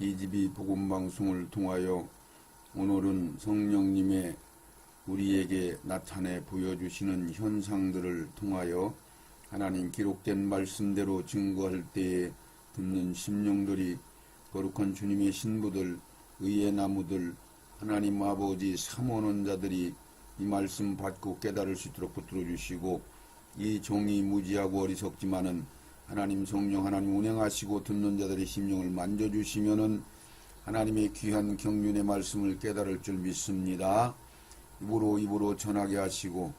이집이 복음방송을 통하여 오늘은 성령님의 우리에게 나타내 보여주시는 현상들을 통하여 하나님 기록된 말씀대로 증거할 때에 듣는 심령들이 거룩한 주님의 신부들, 의의 나무들, 하나님 아버지 삼원원자들이 이 말씀 받고 깨달을 수 있도록 붙들어 주시고, 이 종이 무지하고 어리석지만은 하나님 성령 하나님 운행하시고 듣는 자들의 심령을 만져주시면은 하나님의 귀한 경륜의 말씀을 깨달을 줄 믿습니다. 입으로 전하게 하시고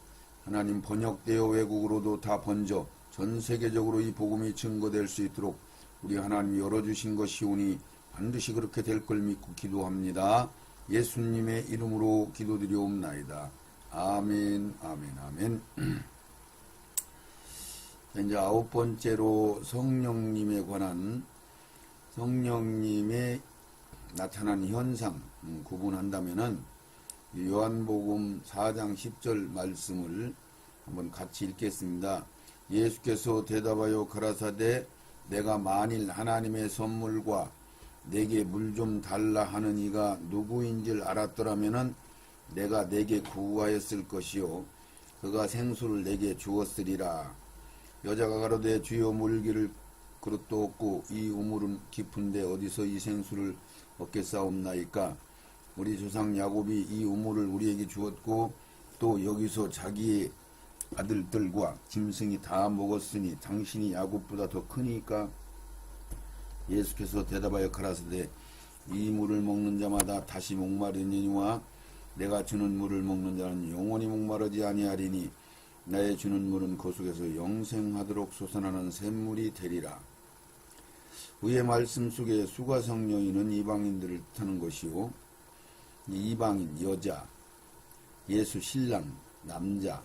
하나님 번역되어 외국으로도 다 번져 전 세계적으로 이 복음이 증거될 수 있도록 우리 하나님이 열어주신 것이오니 반드시 그렇게 될 걸 믿고 기도합니다. 예수님의 이름으로 기도드리옵나이다. 아멘, 아멘, 아멘. 이제 9번째로 성령님에 관한 성령님의 나타난 현상 구분한다면은 요한복음 4장 10절 말씀을 한번 같이 읽겠습니다. 예수께서 대답하여 가라사대 내가 만일 하나님의 선물과 내게 물 좀 달라 하는 이가 누구인지를 알았더라면은 내가 내게 구하였을 것이요 그가 생수를 내게 주었으리라. 여자가 가로되 주여 물기를 그릇도 없고 이 우물은 깊은데 어디서 이 생수를 얻겠사옵나이까. 우리 조상 야곱이 이 우물을 우리에게 주었고 또 여기서 자기의 아들들과 짐승이 다 먹었으니 당신이 야곱보다 더 크니까. 예수께서 대답하여 가라사대 이 물을 먹는 자마다 다시 목마르니와 내가 주는 물을 먹는 자는 영원히 목마르지 아니하리니 나의 주는 물은 그 속에서 영생하도록 솟아나는 샘물이 되리라. 위의 말씀 속에 수가성 여인은 이방인들을 뜻하는 것이요 이방인 여자, 예수 신랑 남자.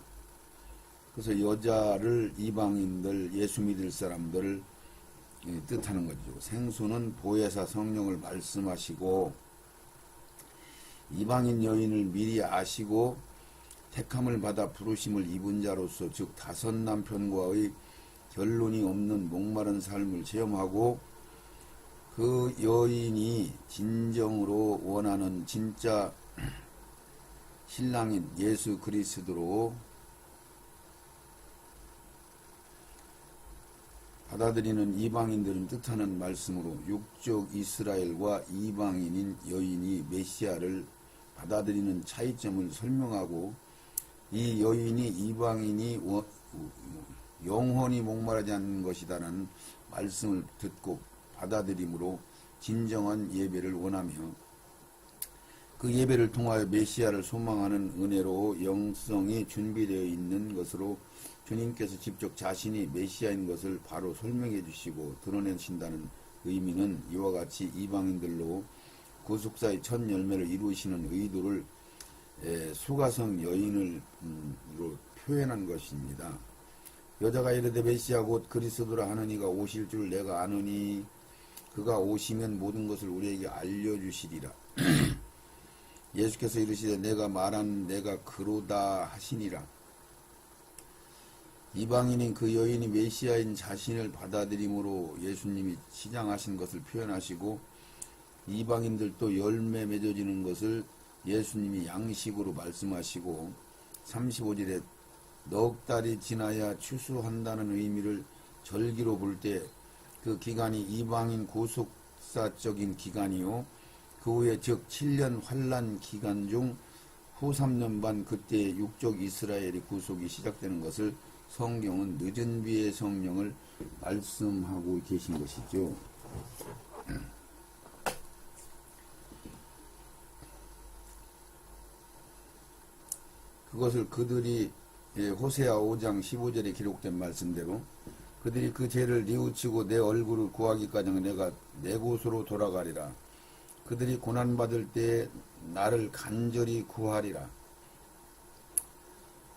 그래서 여자를 이방인들, 예수 믿을 사람들을 뜻하는 거죠. 생수는 보혜사 성령을 말씀하시고 이방인 여인을 미리 아시고 택함을 받아 부르심을 입은 자로서 즉 다섯 남편과의 결론이 없는 목마른 삶을 체험하고 그 여인이 진정으로 원하는 진짜 신랑인 예수 그리스도로 받아들이는 이방인들은 뜻하는 말씀으로 육적 이스라엘과 이방인인 여인이 메시아를 받아들이는 차이점을 설명하고 이 여인이 이방인이 영원히 목마르지 않는 것이다라는 말씀을 듣고 받아들임으로 진정한 예배를 원하며 그 예배를 통하여 메시아를 소망하는 은혜로 영성이 준비되어 있는 것으로 주님께서 직접 자신이 메시아인 것을 바로 설명해 주시고 드러내신다는 의미는 이와 같이 이방인들로 구속사의 첫 열매를 이루시는 의도를 수가성 여인으로 표현한 것입니다. 여자가 이르되 메시아 곧 그리스도라 하는 이가 오실 줄 내가 아느니 그가 오시면 모든 것을 우리에게 알려주시리라. 예수께서 이르시되 내가 말한 내가 그로다 하시니라. 이방인인 그 여인이 메시아인 자신을 받아들임으로 예수님이 시장하신 것을 표현하시고 이방인들도 열매 맺어지는 것을 예수님이 양식으로 말씀하시고 35절에 넉 달이 지나야 추수한다는 의미를 절기로 볼 때 그 기간이 이방인 구속사적인 기간이요 그 후에 즉 7년 환란 기간 중 후 3년 반 그때 육적 이스라엘의 구속이 시작되는 것을 성경은 늦은 비의 성령을 말씀하고 계신 것이죠. 그것을 그들이 호세아 5장 15절에 기록된 말씀대로 그들이 그 죄를 뉘우치고 내 얼굴을 구하기까지는 내가 내 곳으로 돌아가리라. 그들이 고난받을 때에 나를 간절히 구하리라.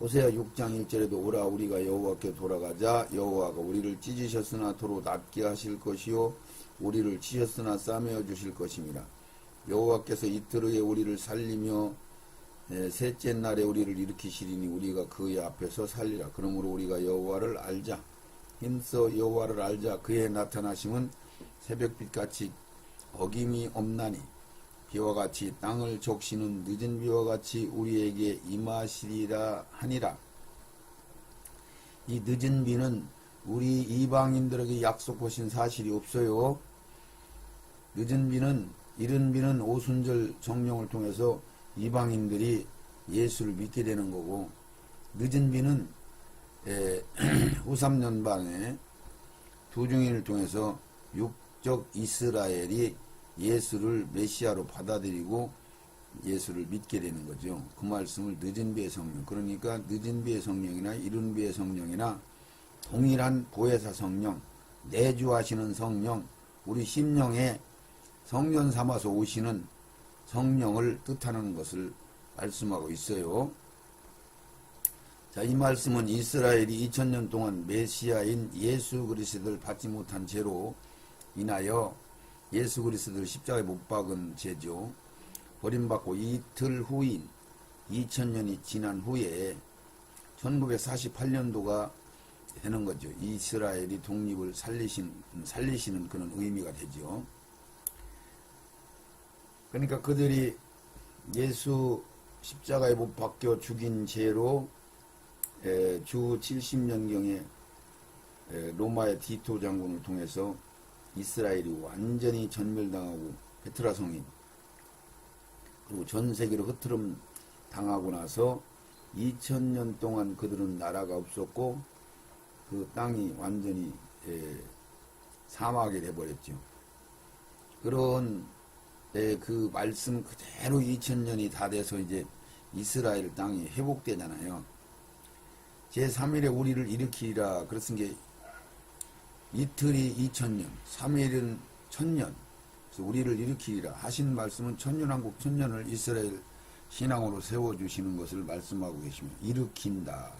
호세아 6장 1절에도 오라 우리가 여호와께 돌아가자. 여호와가 우리를 찢으셨으나 도로 낫게 하실 것이요 우리를 치셨으나 싸매어 주실 것임이라. 여호와께서 이틀 후에 우리를 살리며 셋째 날에 우리를 일으키시리니 우리가 그의 앞에서 살리라. 그러므로 우리가 여호와를 알자. 힘써 여호와를 알자. 그의 나타나심은 새벽빛같이 어김이 없나니 비와 같이 땅을 적시는 늦은 비와 같이 우리에게 임하시리라 하니라. 이 늦은 비는 우리 이방인들에게 약속하신 사실이 없어요. 늦은 비는, 이른 비는 오순절 성령을 통해서 이방인들이 예수를 믿게 되는 거고, 늦은 비는 후 3년반에 두 증인을 통해서 육적 이스라엘이 예수를 메시아로 받아들이고 예수를 믿게 되는 거죠. 그 말씀을 늦은 비의 성령, 그러니까 늦은 비의 성령이나 이른 비의 성령이나 동일한 보혜사 성령, 내주하시는 성령, 우리 심령에 성령 삼아서 오시는 성령을 뜻하는 것을 말씀하고 있어요. 자, 이 말씀은 이스라엘이 2000년 동안 메시아인 예수 그리스도를 받지 못한 죄로 인하여 예수 그리스도를 십자가에 못 박은 죄죠. 버림받고 이틀 후인 2000년이 지난 후에 1948년도가 되는 거죠. 이스라엘이 독립을 살리시는 그런 의미가 되죠. 그러니까 그들이 예수 십자가에 못 박혀 죽인 죄로 주 70년경에 로마의 디토 장군을 통해서 이스라엘이 완전히 전멸당하고 페트라 성인 그리고 전 세계로 흐트름 당하고 나서 2000년 동안 그들은 나라가 없었고 그 땅이 완전히 사막이 돼버렸죠. 그런 그 말씀 그대로 2000년이 다 돼서 이제 이스라엘 땅이 회복되잖아요. 제3일에 우리를 일으키리라 그랬은 게 이틀이 2000년, 3일은 1000년. 그래서 우리를 일으키리라 하신 말씀은 천년왕국 천년을 이스라엘 신앙으로 세워주시는 것을 말씀하고 계시며 일으킨다.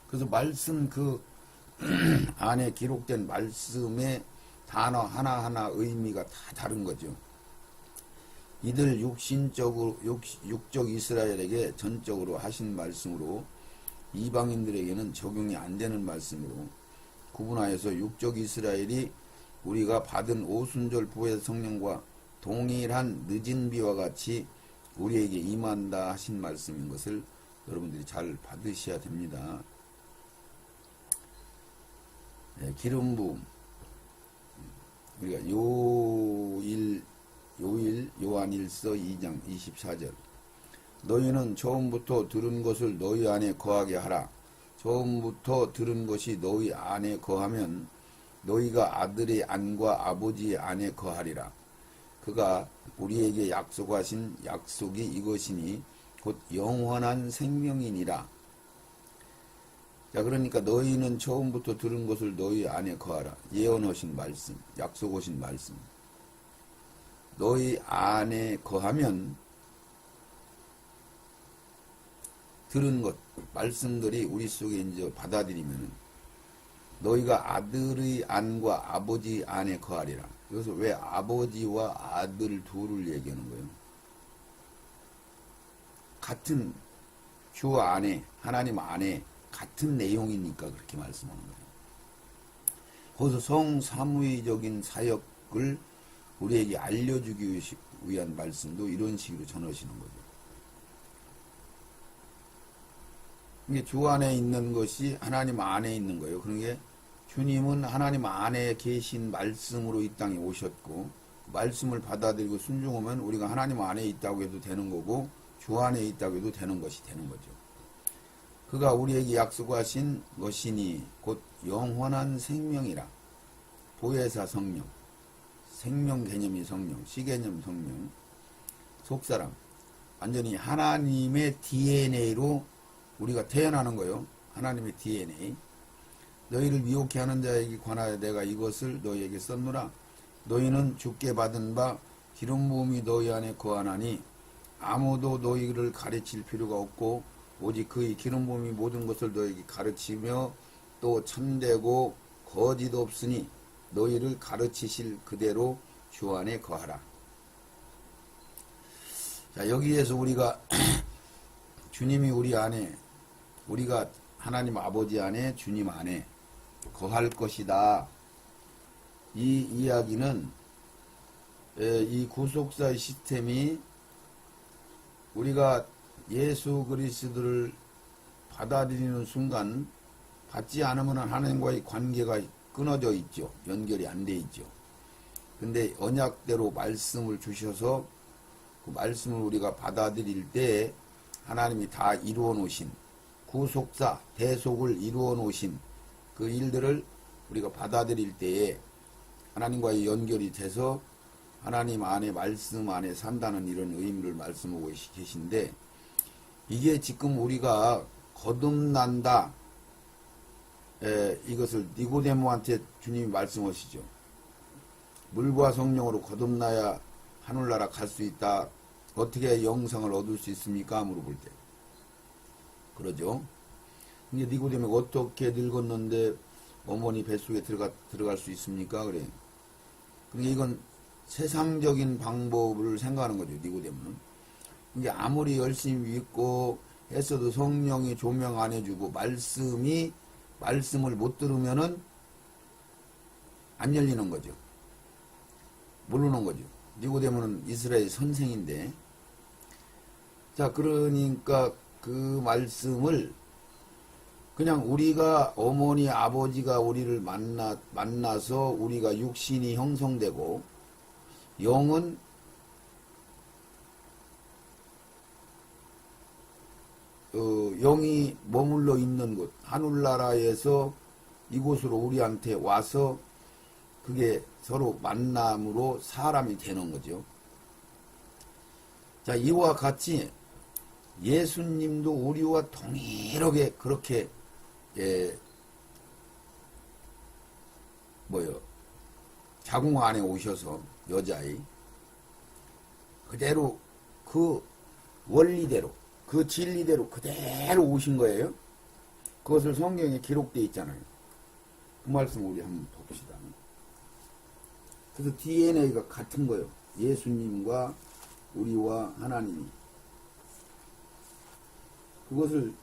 그래서 말씀 그 안에 기록된 말씀의 단어 하나하나 의미가 다 다른 거죠. 이들 육적 이스라엘에게 전적으로 하신 말씀으로 이방인들에게는 적용이 안 되는 말씀으로 구분하여서 육적 이스라엘이 우리가 받은 오순절 부의 성령과 동일한 늦은 비와 같이 우리에게 임한다 하신 말씀인 것을 여러분들이 잘 받으셔야 됩니다. 기름 부음 우리가 요한일서 2장 24절 너희는 처음부터 들은 것을 너희 안에 거하게 하라. 처음부터 들은 것이 너희 안에 거하면 너희가 아들의 안과 아버지의 안에 거하리라. 그가 우리에게 약속하신 약속이 이것이니 곧 영원한 생명이니라. 자, 그러니까 너희는 처음부터 들은 것을 너희 안에 거하라. 예언하신 말씀, 약속하신 말씀. 너희 안에 거하면 들은 것, 말씀들이 우리 속에 이제 받아들이면 너희가 아들의 안과 아버지 안에 거하리라. 여기서 왜 아버지와 아들 둘을 얘기하는 거예요? 같은 주 안에, 하나님 안에 같은 내용이니까 그렇게 말씀하는 거예요. 거기서 성사무의적인 사역을 우리에게 알려주기 위한 말씀도 이런 식으로 전하시는 거죠. 이게 주 안에 있는 것이 하나님 안에 있는 거예요. 그러니까 주님은 하나님 안에 계신 말씀으로 이 땅에 오셨고 말씀을 받아들이고 순종하면 우리가 하나님 안에 있다고 해도 되는 거고 주 안에 있다고 해도 되는 것이 되는 거죠. 그가 우리에게 약속하신 것이니 곧 영원한 생명이라. 보혜사 성령, 생명 개념이 성령, 시개념 성령, 속사람, 완전히 하나님의 DNA로 우리가 태어나는 거예요. 하나님의 DNA. 너희를 미혹해 하는 자에게 관하여 내가 이것을 너희에게 썼노라. 너희는 주께 받은 바 기름 부음이 너희 안에 거하나니 아무도 너희를 가르칠 필요가 없고 오직 그의 기름 부음이 모든 것을 너희에게 가르치며 또 참되고 거짓 없으니 너희를 가르치실 그대로 주 안에 거하라. 자, 여기에서 우리가 주님이 우리 안에, 우리가 하나님 아버지 안에, 주님 안에 거할 것이다. 이 이야기는 이 구속사의 시스템이 우리가 예수 그리스도를 받아들이는 순간 받지 않으면 하나님과의 관계가 끊어져 있죠. 연결이 안 돼 있죠. 근데 언약대로 말씀을 주셔서 그 말씀을 우리가 받아들일 때 하나님이 다 이루어 놓으신 구속사, 대속을 이루어 놓으신 그 일들을 우리가 받아들일 때에 하나님과의 연결이 돼서 하나님 안에 말씀 안에 산다는 이런 의미를 말씀하고 계신데, 이게 지금 우리가 거듭난다, 이것을 니고데모한테 주님이 말씀하시죠. 물과 성령으로 거듭나야 하늘나라 갈 수 있다. 어떻게 영생을 얻을 수 있습니까? 물어볼 때 그러죠. 근데 니고데모가 어떻게 늙었는데 어머니 뱃속에 들어갈 수 있습니까? 그래. 그러니까 이건 세상적인 방법을 생각하는 거죠. 니고데모는. 이게 아무리 열심히 믿고 했어도 성령이 조명 안 해주고 말씀을 못 들으면은 안 열리는 거죠. 모르는 거죠. 니고데모는 이스라엘 선생인데, 자, 그러니까 그 말씀을 그냥 우리가 어머니 아버지가 우리를 만나서 우리가 육신이 형성되고 영은 영이 머물러 있는 곳 하늘나라에서 이곳으로 우리한테 와서 그게 서로 만남으로 사람이 되는 거죠. 자, 이와 같이 예수님도 우리와 동일하게 그렇게 자궁 안에 오셔서 여자의 그대로 그 원리대로 그 진리대로 그대로 오신 거예요. 그것을 성경에 기록되어 있잖아요. 그 말씀 우리 한번 봅시다. 그래서 DNA가 같은 거예요. 예수님과 우리와 하나님이. 그것을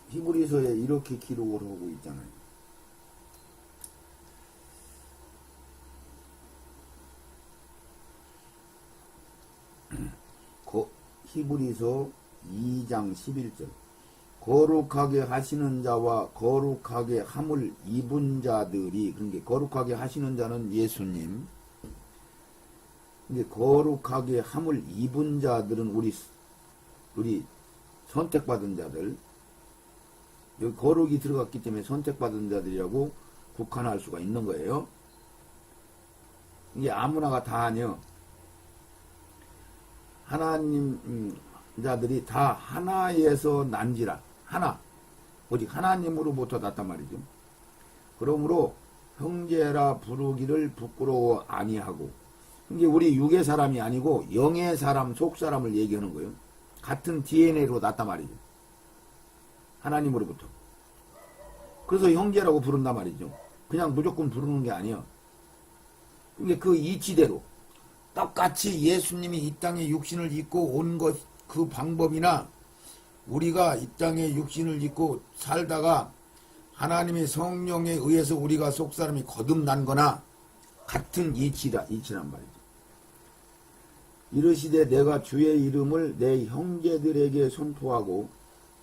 히브리서에 이렇게 기록을 하고 있잖아요. 히브리서 2장 11절. 거룩하게 하시는 자와 거룩하게 함을 입은 자들이, 그러니까 거룩하게 하시는 자는 예수님, 근데 거룩하게 함을 입은 자들은 우리 선택받은 자들, 여기 거룩이 들어갔기 때문에 선택받은 자들이라고 국한할 수가 있는 거예요. 이게 아무나가 다 아니요. 하나님 자들이 다 하나에서 난지라. 하나. 오직 하나님으로부터 났단 말이죠. 그러므로 형제라 부르기를 부끄러워 아니하고. 이게 우리 육의 사람이 아니고 영의 사람, 속 사람을 얘기하는 거예요. 같은 DNA로 났단 말이죠. 하나님으로부터. 그래서 형제라고 부른단 말이죠. 그냥 무조건 부르는 게 아니에요. 그러니까 그 이치대로 똑같이 예수님이 이 땅에 육신을 입고 온 것, 그 방법이나 우리가 이 땅에 육신을 입고 살다가 하나님의 성령에 의해서 우리가 속사람이 거듭난 거나 같은 이치란 말이죠. 이르시되 내가 주의 이름을 내 형제들에게 선포하고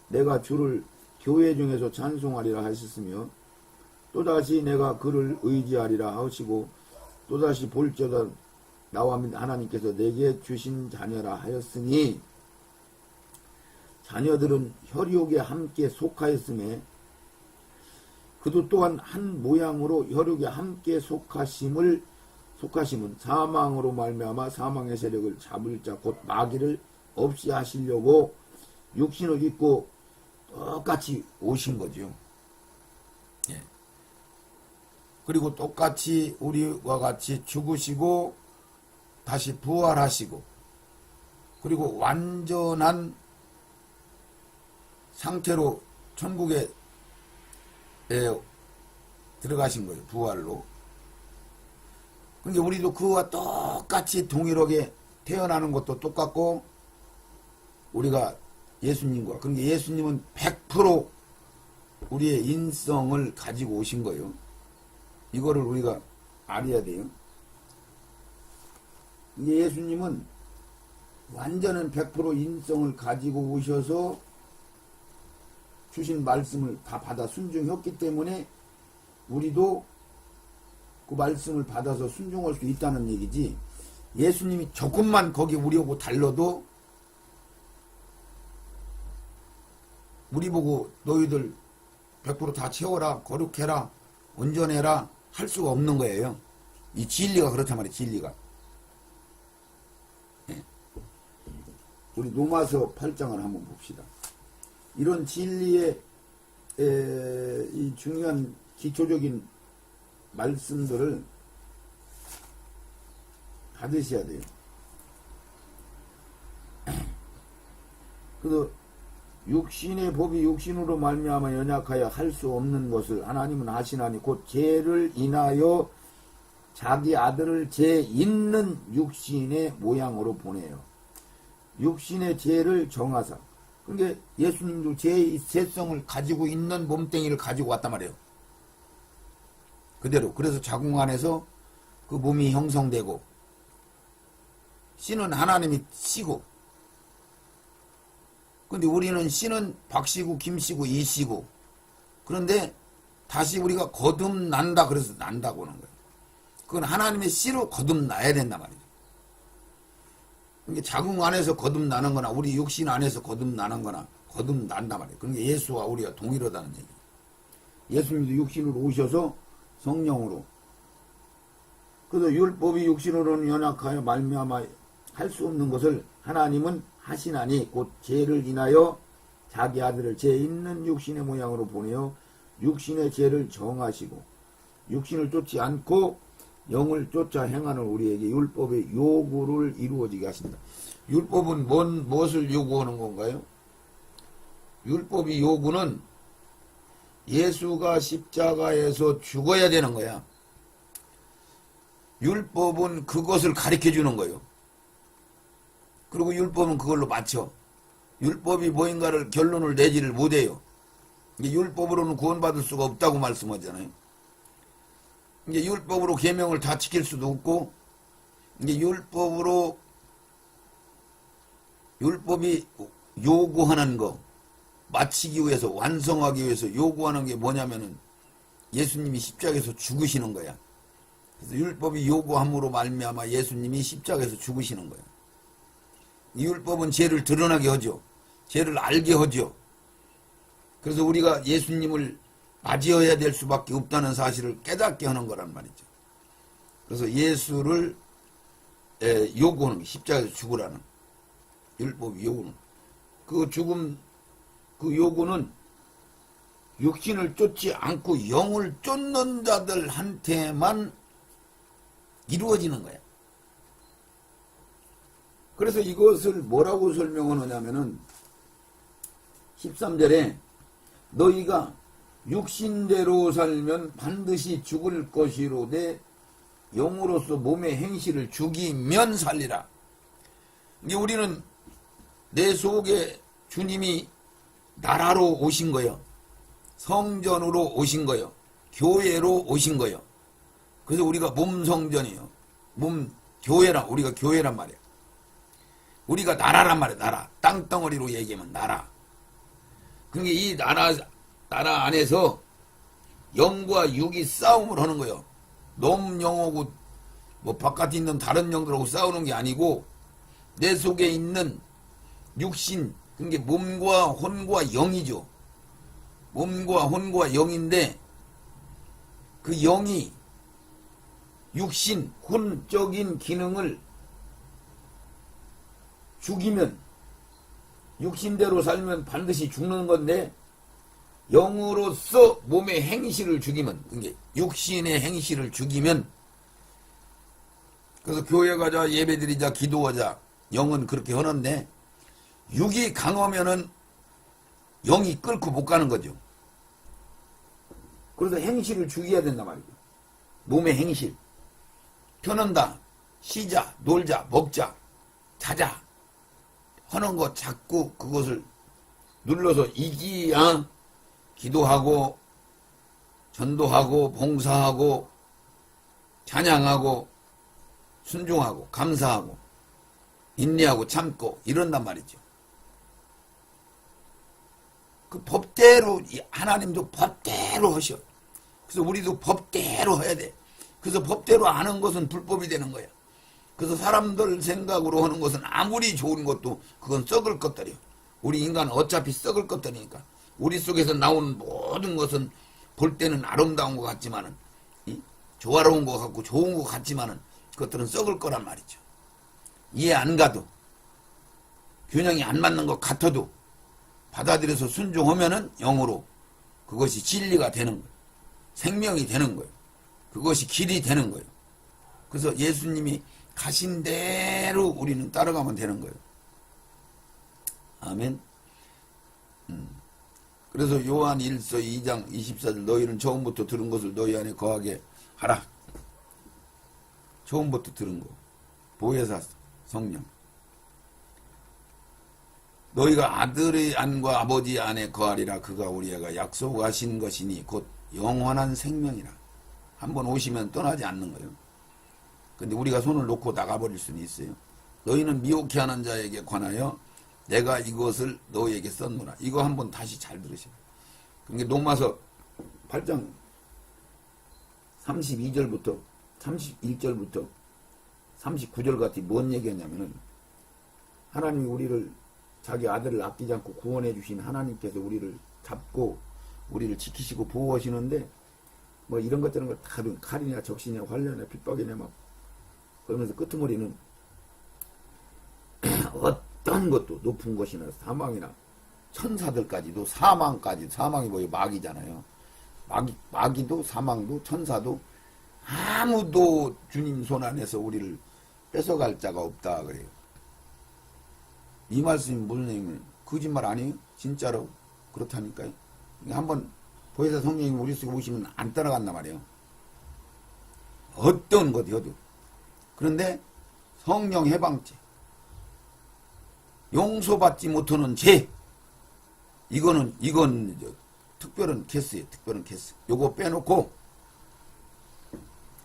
내가 주를 교회 중에서 찬송하리라 하셨으며 또다시 내가 그를 의지하리라 하시고 또다시 볼지어다 나와 하나님께서 내게 주신 자녀라 하였으니 자녀들은 혈육에 함께 속하였음에 그도 또한 한 모양으로 혈육에 함께 속하심은 사망으로 말미암아 사망의 세력을 잡을 자 곧 마귀를 없이 하시려고 육신을 입고 똑같이 오신 거죠. 예. 그리고 똑같이 우리와 같이 죽으시고 다시 부활하시고 그리고 완전한 상태로 천국에 들어가신 거예요. 부활로. 그러니까 우리도 그와 똑같이 동일하게 태어나는 것도 똑같고 우리가 예수님과, 그러니까 예수님은 100% 우리의 인성을 가지고 오신 거예요. 이거를 우리가 알아야 돼요. 이게 예수님은 완전한 100% 인성을 가지고 오셔서 주신 말씀을 다 받아 순종했기 때문에 우리도 그 말씀을 받아서 순종할 수 있다는 얘기지. 예수님이 조금만 거기 우리하고 달러도 우리 보고 너희들 100% 채워라, 거룩해라, 온전해라 할 수가 없는 거예요. 이 진리가 그렇단 말이에요. 진리가. 네. 우리 로마서 8장을 한번 봅시다. 이런 진리의 이 중요한 기초적인 말씀들을 받으셔야 돼요. 그래서 육신의 법이 육신으로 말미암아 연약하여 할 수 없는 것을 하나님은 하시나니 곧 죄를 인하여 자기 아들을 죄 있는 육신의 모양으로 보내요. 육신의 죄를 정하사. 그러니까 예수님도 죄성을 가지고 있는 몸뚱이를 가지고 왔단 말이에요. 그대로. 그래서 자궁 안에서 그 몸이 형성되고 씨는 하나님이 씨고, 근데 우리는 씨는 박씨고 김씨고 이씨고, 그런데 다시 우리가 거듭난다 그래서 난다고 하는 거예요. 그건 하나님의 씨로 거듭나야 된단 말이죠. 그러니까 자궁 안에서 거듭나는 거나 우리 육신 안에서 거듭나는 거나 거듭난단 말이에요. 그러니까 예수와 우리가 동일하다는 얘기예요. 예수님도 육신으로 오셔서 성령으로. 그래서 율법이 육신으로는 연약하여 말미암아 할 수 없는 것을 하나님은 하시나니 곧 죄를 인하여 자기 아들을 죄 있는 육신의 모양으로 보내어 육신의 죄를 정하시고 육신을 쫓지 않고 영을 쫓아 행하는 우리에게 율법의 요구를 이루어지게 하신다. 율법은 무엇을 요구하는 건가요? 율법의 요구는 예수가 십자가에서 죽어야 되는 거야. 율법은 그것을 가르쳐 주는 거예요. 그리고 율법은 그걸로 맞춰. 율법이 뭐인가를 결론을 내지를 못해요. 율법으로는 구원받을 수가 없다고 말씀하잖아요. 이제 율법으로 계명을 다 지킬 수도 없고, 이제 율법이 요구하는 거, 마치기 위해서, 완성하기 위해서 요구하는 게 뭐냐면은 예수님이 십자가에서 죽으시는 거야. 그래서 율법이 요구함으로 말미암아 예수님이 십자가에서 죽으시는 거야. 이 율법은 죄를 드러나게 하죠. 죄를 알게 하죠. 그래서 우리가 예수님을 맞이해야 될 수밖에 없다는 사실을 깨닫게 하는 거란 말이죠. 그래서 예수를 요구하는, 십자가에서 죽으라는 율법 요구는, 그 죽음, 그 요구는 육신을 쫓지 않고 영을 쫓는 자들한테만 이루어지는 거야. 그래서 이것을 뭐라고 설명을 하냐면은 13절에 너희가 육신대로 살면 반드시 죽을 것이로되 영으로서 몸의 행실을 죽이면 살리라. 이제 우리는 내 속에 주님이 나라로 오신 거예요. 성전으로 오신 거예요. 교회로 오신 거예요. 그래서 우리가 몸 성전이에요. 몸 교회라, 우리가 교회란 말이에요. 우리가 나라란 말이에요. 나라. 땅덩어리로 얘기하면 나라. 그러니까 이 나라 안에서 영과 육이 싸움을 하는 거예요. 놈 영하고 뭐 바깥에 있는 다른 영들하고 싸우는 게 아니고 내 속에 있는 육신, 그러니까 몸과 혼과 영이죠. 몸과 혼과 영인데 그 영이 육신, 혼적인 기능을 죽이면, 육신대로 살면 반드시 죽는 건데 영으로서 몸의 행실을 죽이면, 이게 육신의 행실을 죽이면, 그래서 교회 가자, 예배드리자, 기도하자, 영은 그렇게 하는데 육이 강하면은 영이 끌고 못 가는 거죠. 그래서 행실을 죽여야 된단 말이죠. 몸의 행실. 펴는다, 쉬자, 놀자, 먹자, 자자 하는 거 자꾸 그것을 눌러서 이기야 기도하고 전도하고 봉사하고 찬양하고 순종하고 감사하고 인내하고 참고 이런단 말이죠. 그 법대로 하나님도 법대로 하셔. 그래서 우리도 법대로 해야 돼. 그래서 법대로 하는 것은 불법이 되는 거야. 그래서 사람들 생각으로 하는 것은 아무리 좋은 것도 그건 썩을 것들이야. 우리 인간은 어차피 썩을 것들이니까. 우리 속에서 나오는 모든 것은 볼 때는 아름다운 것 같지만은 조화로운 것 같고 좋은 것 같지만은 그것들은 썩을 거란 말이죠. 이해 안 가도 균형이 안 맞는 것 같아도 받아들여서 순종하면은 영으로 그것이 진리가 되는 거예요. 생명이 되는 거예요. 그것이 길이 되는 거예요. 그래서 예수님이 가신 대로 우리는 따라가면 되는 거예요. 아멘. 그래서 요한 1서 2장 24절 너희는 처음부터 들은 것을 너희 안에 거하게 하라. 처음부터 들은 거. 보혜사 성령. 너희가 아들의 안과 아버지 안에 거하리라. 그가 우리에게 약속하신 것이니 곧 영원한 생명이라. 한번 오시면 떠나지 않는 거예요. 근데 우리가 손을 놓고 나가버릴 수는 있어요. 너희는 미혹해 하는 자에게 관하여 내가 이것을 너희에게 썼노라. 이거 한번 다시 잘 들으시라. 그러니까 로마서 8장 32절부터 31절부터 39절 같이 뭔 얘기였냐면은 하나님이 우리를 자기 아들을 아끼지 않고 구원해 주신 하나님께서 우리를 잡고 우리를 지키시고 보호하시는데 뭐 이런 것 저런 걸 다 칼이냐 적신이냐 환련이냐 핍박이냐 막 그러면서 끄트머리는 어떤 것도 높은 것이나 사망이나 천사들까지도 사망이 뭐예요? 마귀잖아요. 마귀도 사망도 천사도 아무도 주님 손 안에서 우리를 뺏어갈 자가 없다 그래요. 이 말씀이 무슨 얘기면 거짓말 아니에요? 진짜로 그렇다니까요. 한번 보혜사 성령이 우리 속에 오시면 안 따라간단 말이에요. 어떤 것이어도. 그런데 성령 해방죄, 용서받지 못하는 죄, 이건 특별한 케이스예요. 특별한 케이스. 요거 빼놓고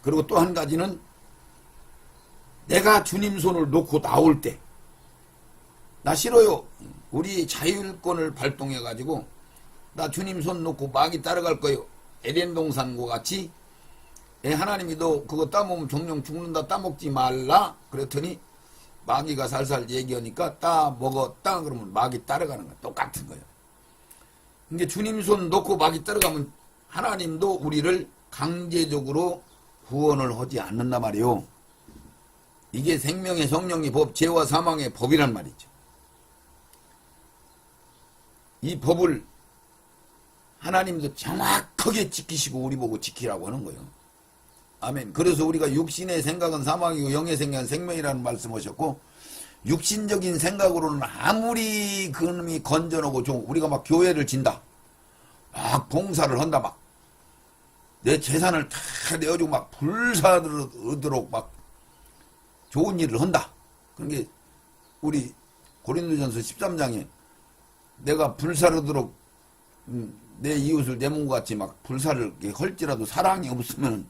그리고 또 한 가지는 내가 주님 손을 놓고 나올 때 나 싫어요. 우리 자율권을 발동해 가지고 나 주님 손 놓고 마귀 따라갈 거요. 에덴 동산과 같이 하나님이 너 그거 따먹으면 정령 죽는다 따먹지 말라 그랬더니 마귀가 살살 얘기하니까 따먹었다 그러면 마귀 따라가는 거야. 똑같은 거예요. 근데 주님 손 놓고 마귀 따라가면 하나님도 우리를 강제적으로 구원을 하지 않는단 말이요. 이게 생명의 성령의 법, 죄와 사망의 법이란 말이죠. 이 법을 하나님도 정확하게 지키시고 우리 보고 지키라고 하는 거예요. 아멘. 그래서 우리가 육신의 생각은 사망이고 영의 생각은 생명이라는 말씀하셨고 육신적인 생각으로는 아무리 그놈이 건전하고 좋은 우리가 막 교회를 진다. 막 봉사를 한다. 막 내 재산을 다 내어주고 막 불사르도록 막 좋은 일을 한다. 그러니까 우리 고린도전서 13장에 내가 불사르도록 내 이웃을 내 몸같이 막 불사를 헐지라도 사랑이 없으면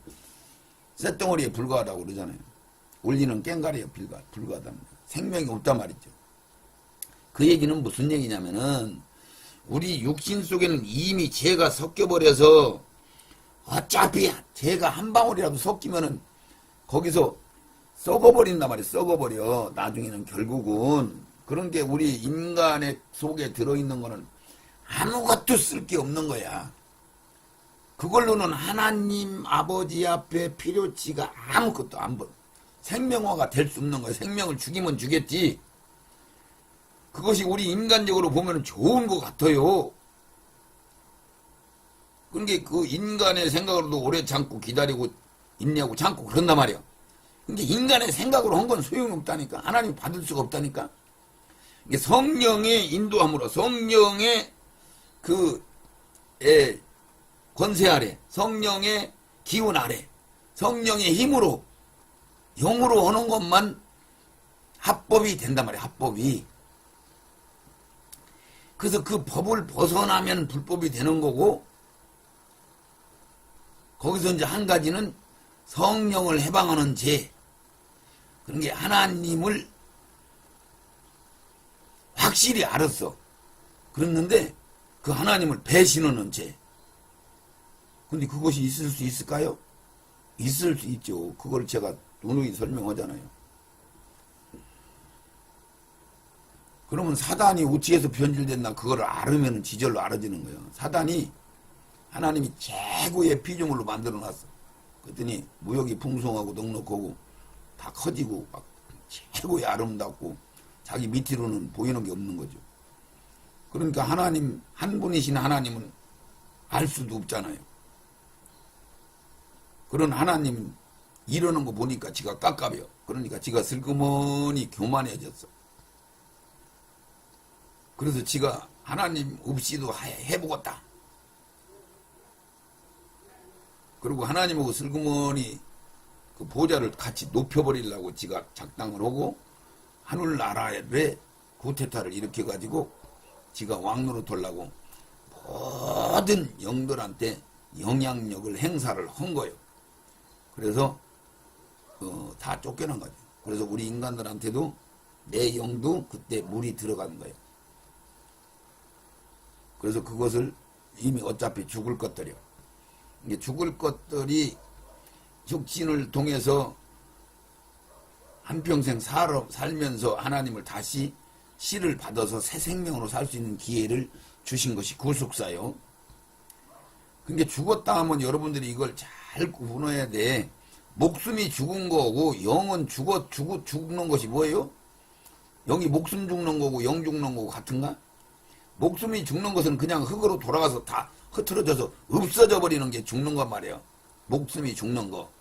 쇳덩어리에 불과하다고 그러잖아요. 울리는 깽가리에 불과하다. 생명이 없단 말이죠. 그 얘기는 무슨 얘기냐면은 우리 육신 속에는 이미 죄가 섞여버려서 어차피 죄가 한 방울이라도 섞이면은 거기서 썩어버린단 말이에요. 썩어버려. 나중에는 결국은 그런 게 우리 인간의 속에 들어있는 거는 아무것도 쓸 게 없는 거야. 그걸로는 하나님 아버지 앞에 필요치가 아무것도 안 보여. 생명화가 될 수 없는 거야. 생명을 죽이면 주겠지. 그것이 우리 인간적으로 보면 좋은 것 같아요. 그러니까 그 인간의 생각으로도 오래 참고 기다리고 인내하고 참고 그런단 말이야. 그러니까 인간의 생각으로 한 건 소용이 없다니까. 하나님 받을 수가 없다니까. 성령의 인도함으로 성령의 권세 아래 성령의 기운 아래 성령의 힘으로 영으로 하는 것만 합법이 된단 말이야. 합법이. 그래서 그 법을 벗어나면 불법이 되는 거고 거기서 이제 한 가지는 성령을 해방하는 죄. 그런 게 하나님을 확실히 알았어. 그랬는데 그 하나님을 배신하는 죄. 근데 그것이 있을 수 있을까요? 있을 수 있죠. 그걸 제가 누누이 설명하잖아요. 그러면 사단이 우측에서 변질됐나 그걸 알으면 지절로 알아지는 거예요. 사단이 하나님이 최고의 피조물로 만들어놨어. 그랬더니 무역이 풍성하고 넉넉하고 다 커지고 막 최고의 아름답고 자기 밑으로는 보이는 게 없는 거죠. 그러니까 하나님 한 분이신 하나님은 알 수도 없잖아요. 그런 하나님 이러는 거 보니까 지가 깝깝해요. 그러니까 지가 슬그머니 교만해졌어. 그래서 지가 하나님 없이도 해보겠다. 그리고 하나님하고 슬그머니 그 보좌를 같이 높여버리려고 지가 작당을 하고 하늘나라에 구테타를 일으켜가지고 지가 왕노릇 하려고 모든 영들한테 영향력을 행사를 한 거예요. 그래서 다 쫓겨난 거죠. 그래서 우리 인간들한테도 내 영도 그때 물이 들어간 거예요. 그래서 그것을 이미 어차피 죽을 것들이요. 이게 죽을 것들이 혁신을 통해서 한평생 살면서 하나님을 다시 씨를 받아서 새 생명으로 살 수 있는 기회를 주신 것이 구속사요. 그러니까 죽었다 하면 여러분들이 이걸 잘 구분해야 돼. 목숨이 죽은 거고 영은 죽는 것이 뭐예요? 영이 목숨 죽는 거고 영 죽는 거고 같은가? 목숨이 죽는 것은 그냥 흙으로 돌아가서 다 흐트러져서 없어져 버리는 게 죽는 건 말이에요. 목숨이 죽는 거.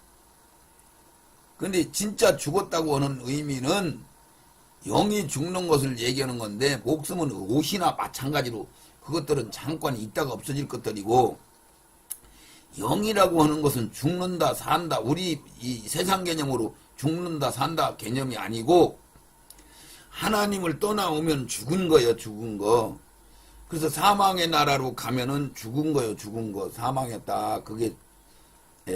근데 진짜 죽었다고 하는 의미는 영이 죽는 것을 얘기하는 건데 목숨은 옷이나 마찬가지로 그것들은 잠깐 있다가 없어질 것들이고 영이라고 하는 것은 죽는다 산다 우리 이 세상 개념으로 죽는다 산다 개념이 아니고 하나님을 떠나오면 죽은 거예요. 죽은 거. 그래서 사망의 나라로 가면은 죽은 거예요. 죽은 거. 사망했다. 그게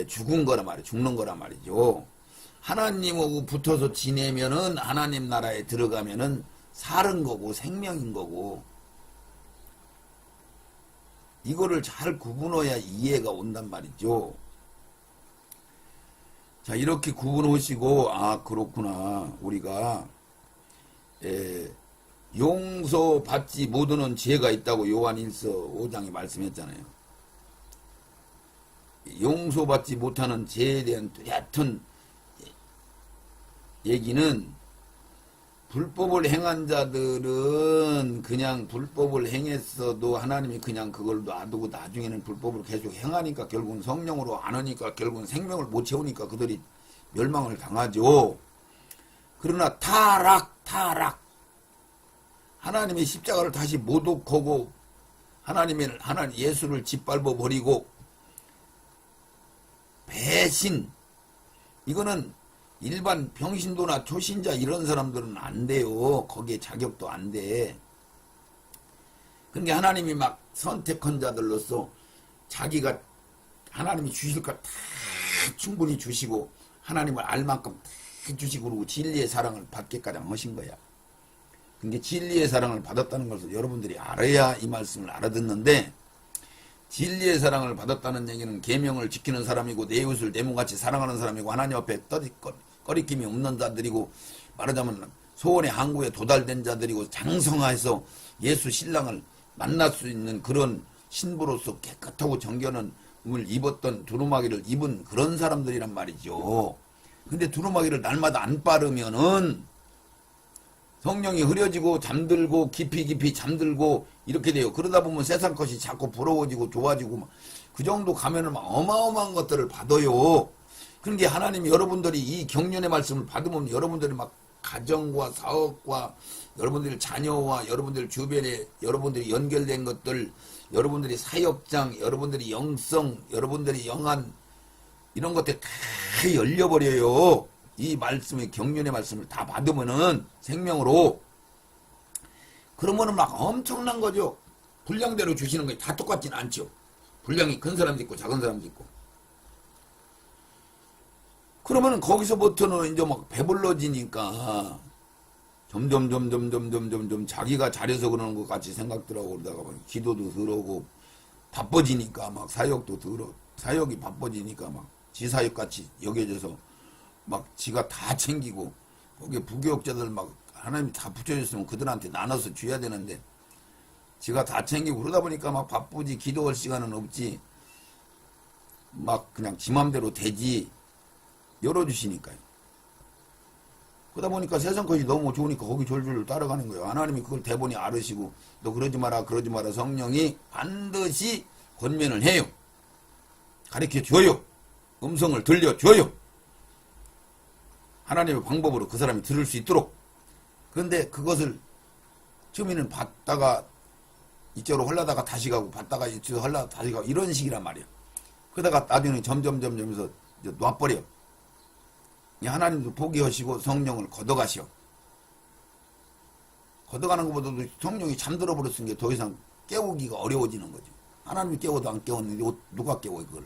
죽은 거란 말이에요. 죽는 거란 말이죠. 하나님하고 붙어서 지내면은 하나님 나라에 들어가면은 사는 거고 생명인 거고 이거를 잘 구분해야 이해가 온단 말이죠. 자, 이렇게 구분하시고 아 그렇구나. 우리가 용서받지 못하는 죄가 있다고 요한일서 5장에 말씀했잖아요. 용서받지 못하는 죄에 대한 뚜렷한 얘기는 불법을 행한 자들은 그냥 불법을 행했어도 하나님이 그냥 그걸 놔두고 나중에는 불법을 계속 행하니까 결국은 성령으로 안 하니까 결국은 생명을 못 채우니까 그들이 멸망을 당하죠. 그러나 타락 하나님의 십자가를 다시 모독하고 하나님 예수를 짓밟아 버리고 배신 이거는 일반 병신도나 초신자 이런 사람들은 안 돼요. 거기에 자격도 안 돼. 그러니까 하나님이 막 선택한 자들로서 자기가 하나님이 주실 것 다 충분히 주시고 하나님을 알 만큼 다 주시고 그리고 진리의 사랑을 받기까지 하신 거야. 근데 진리의 사랑을 받았다는 것을 여러분들이 알아야 이 말씀을 알아듣는데 진리의 사랑을 받았다는 얘기는 계명을 지키는 사람이고 내 이웃을 내 몸같이 사랑하는 사람이고 하나님 앞에 꺼리낌이 없는 자들이고 말하자면 소원의 항구에 도달된 자들이고 장성해서 예수 신랑을 만날 수 있는 그런 신부로서 깨끗하고 정결한 을 입었던 두루마기를 입은 그런 사람들이란 말이죠. 근데 두루마기를 날마다 안 빠르면은 성령이 흐려지고 잠들고 깊이 잠들고 이렇게 돼요. 그러다 보면 세상 것이 자꾸 부러워지고 좋아지고 그 정도 가면은 막 어마어마한 것들을 받아요. 그러니까 하나님이 여러분들이 이 경륜의 말씀을 받으면 여러분들이 막 가정과 사업과 여러분들 자녀와 여러분들 주변에 여러분들이 연결된 것들 여러분들이 사역장 여러분들이 영성 여러분들이 영안 이런 것들 다 열려버려요. 이 말씀의 경륜의 말씀을 다 받으면은 생명으로 그러면은 막 엄청난 거죠. 분량대로 주시는 게 다 똑같지는 않죠. 분량이 큰 사람도 있고 작은 사람도 있고 그러면 거기서부터는 이제 막 배불러지니까 점점 자기가 잘해서 그러는 것 같이 생각들하고 그러다가 막 기도도 더러고 바빠지니까 막 사역이 바빠지니까 막 지사역 같이 여겨져서 막 지가 다 챙기고 거기에 부교역자들 막 하나님이 다 붙여줬으면 그들한테 나눠서 줘야 되는데 지가 다 챙기고 그러다 보니까 막 바쁘지 기도할 시간은 없지 막 그냥 지 맘대로 되지 열어주시니까요. 그러다 보니까 세상 것이 너무 좋으니까 거기 졸졸 따라가는 거예요. 하나님이 그걸 대본이 알으시고 너 그러지 마라 성령이 반드시 권면을 해요. 가르쳐 줘요. 음성을 들려줘요. 하나님의 방법으로 그 사람이 들을 수 있도록. 그런데 그것을 처음에는 받다가 이쪽으로 흘러다가 다시 가고 받다가 이쪽으로 흘러다가 다시 가고 이런 식이란 말이에요. 그러다가 나중에 점점해서 놔버려. 하나님도 포기하시고 성령을 걷어가시오. 걷어가는 것보다도 성령이 잠들어 버렸으니까 더 이상 깨우기가 어려워지는 거죠. 하나님이 깨워도 안 깨웠는데 누가 깨워 그걸.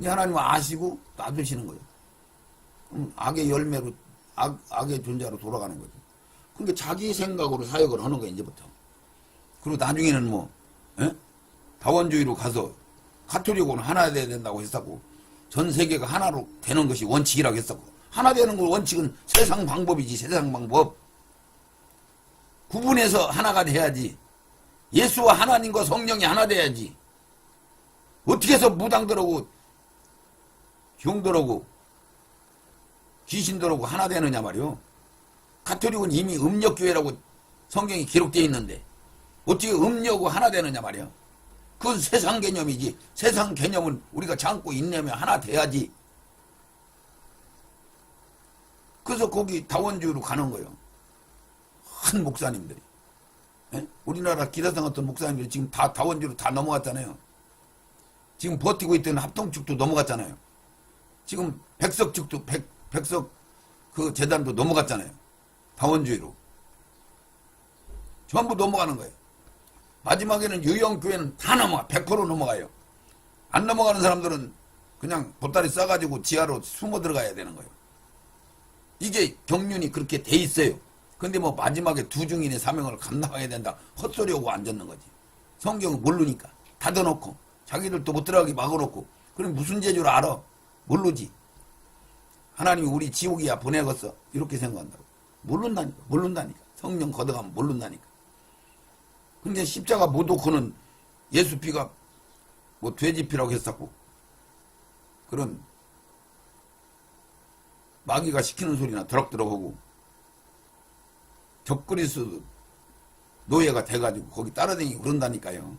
하나님은 아시고 놔두시는 거예요. 악의 열매로 악의 존재로 돌아가는 거죠. 그러니까 자기 생각으로 사역을 하는 거예요 이제부터. 그리고 나중에는 뭐 다원주의로 가서 가톨릭은 하나 돼야 된다고 했었고 전 세계가 하나로 되는 것이 원칙이라고 했었고 하나 되는 건 원칙은 세상 방법이지 세상 방법. 구분해서 하나가 돼야지. 예수와 하나님과 성령이 하나 돼야지. 어떻게 해서 무당들하고 형들하고 귀신들하고 하나 되느냐 말이요. 가톨릭은 이미 음력교회라고 성경이 기록되어 있는데 어떻게 음력하고 하나 되느냐 말이요. 그건 세상 개념이지. 세상 개념은 우리가 참고 있냐면 하나 돼야지. 그래서 거기 다원주의로 가는 거예요. 한 목사님들이. 예? 우리나라 기사상 같은 목사님들이 지금 다 다원주의로 다 넘어갔잖아요. 지금 버티고 있던 합동축도 넘어갔잖아요. 지금 백석축도 백석 그 재단도 넘어갔잖아요. 다원주의로. 전부 넘어가는 거예요. 마지막에는 유형교회는 다 넘어가. 100% 넘어가요. 안 넘어가는 사람들은 그냥 보따리 싸가지고 지하로 숨어 들어가야 되는 거예요. 이게 경륜이 그렇게 돼 있어요. 근데 뭐 마지막에 두 증인의 사명을 감당해야 된다. 헛소리하고 앉았는 거지. 성경은 모르니까. 닫아놓고 자기들도 못 들어가게 막아놓고 그럼 무슨 재주를 알아? 모르지. 하나님이 우리 지옥이야 보내겠어. 이렇게 생각한다고. 모른다니까. 성령 걷어가면 모른다니까. 근데 십자가 못 놓고는 예수 피가 뭐 돼지 피라고 했었고 그런 마귀가 시키는 소리나 더럭더럭하고 적그리스 노예가 돼가지고 거기 따라다니고 그런다니까요.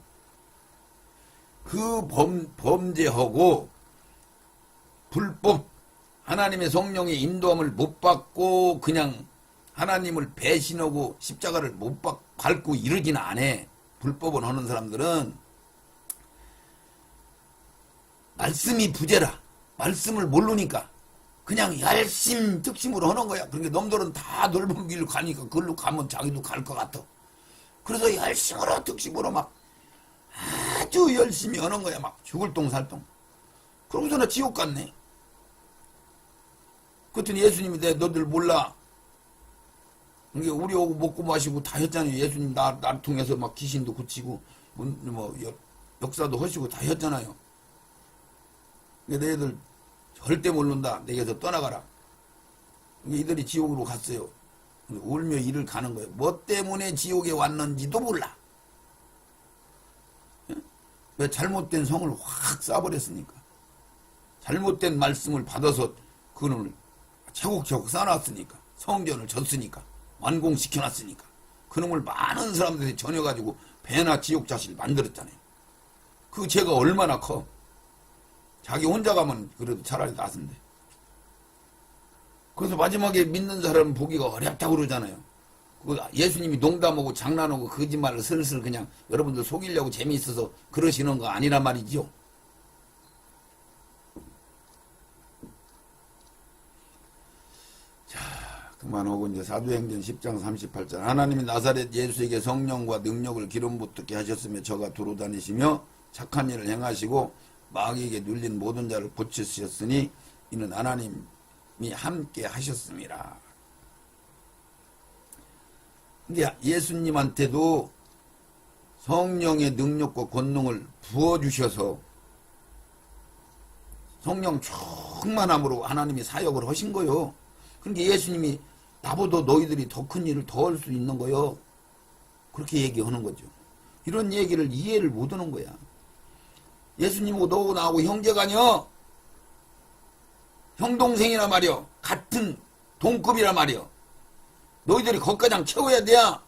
그 범죄하고 불법 하나님의 성령의 인도함을 못 받고 그냥 하나님을 배신하고 십자가를 못 밟고 이러지는 않아. 불법을 하는 사람들은 말씀이 부재라. 말씀을 모르니까 그냥 열심특심으로 하는 거야. 그러니까 놈들은 다 넓은 길로 가니까 그걸로 가면 자기도 갈 것 같아. 그래서 열심으로 특심으로 막 아주 열심히 하는 거야. 막 죽을 똥살똥. 그러고서는 지옥 갔네. 그랬더니 예수님이 너들 몰라. 그러니까 우리하고 먹고 마시고 다 했잖아요. 예수님 날 통해서 막 귀신도 고치고 뭐 역사도 하시고 다 했잖아요. 그러니까 너희들 절대 모른다. 내게서 떠나가라. 그러니까 이들이 지옥으로 갔어요. 울며 이를 가는 거예요. 뭐 때문에 지옥에 왔는지도 몰라. 왜 잘못된 성을 확 쏴버렸으니까. 잘못된 말씀을 받아서 그놈을 차곡차곡 쌓아놨으니까. 성전을 졌으니까. 완공시켜놨으니까. 그놈을 많은 사람들이 전혀가지고 배나 지옥 자식을 만들었잖아요. 그 죄가 얼마나 커. 자기 혼자 가면 그래도 차라리 낫은데. 그래서 마지막에 믿는 사람은 보기가 어렵다고 그러잖아요. 예수님이 농담하고 장난하고 거짓말을 슬슬 그냥 여러분들 속이려고 재미있어서 그러시는 거 아니란 말이죠. 자, 그만하고 이제 사도행전 10장 38절. 하나님이 나사렛 예수에게 성령과 능력을 기름 붓게 하셨으며 저가 두루 다니시며 착한 일을 행하시고 마귀에게 눌린 모든 자를 고치셨으니 이는 하나님이 함께 하셨습니다. 근데 예수님한테도 성령의 능력과 권능을 부어주셔서 성령 충만함으로 하나님이 사역을 하신 거요. 그러니까 예수님이 나보다 너희들이 더 큰 일을 더 할 수 있는 거요. 그렇게 얘기하는 거죠. 이런 얘기를 이해를 못하는 거야. 예수님하고 너하고 나하고 형제가냐? 형 동생이라 말이여. 같은 동급이라 말이여. 너희들이 거기까지 채워야 돼야.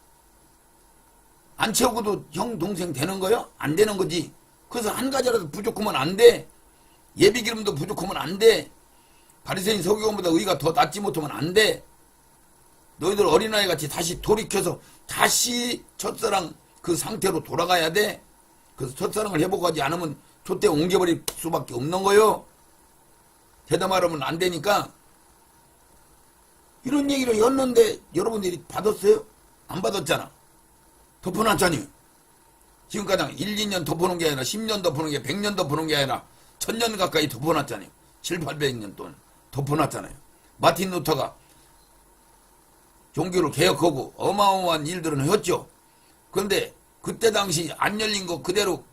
안 채우고도 형 동생 되는 거요? 안 되는 거지. 그래서 한 가지라도 부족하면 안 돼. 예비기름도 부족하면 안 돼. 바리새인 서기관보다 의가 더 낫지 못하면 안 돼. 너희들 어린아이 같이 다시 돌이켜서 다시 첫사랑 그 상태로 돌아가야 돼. 그래서 첫사랑을 회복하지 않으면 좆대 옮겨버릴 수밖에 없는 거요. 대담하려면 안 되니까. 이런 얘기를 했는데 여러분들이 받았어요? 안 받았잖아. 덮어놨잖니. 지금까지 1, 2년 덮어놓은 게 아니라 10년 덮어놓은 게 100년 덮어놓은 게 아니라 1000년 가까이 덮어놨잖아요. 7, 800년 동안 덮어놨잖아요. 마틴 루터가 종교를 개혁하고 어마어마한 일들은 했죠. 그런데 그때 당시 안 열린 거 그대로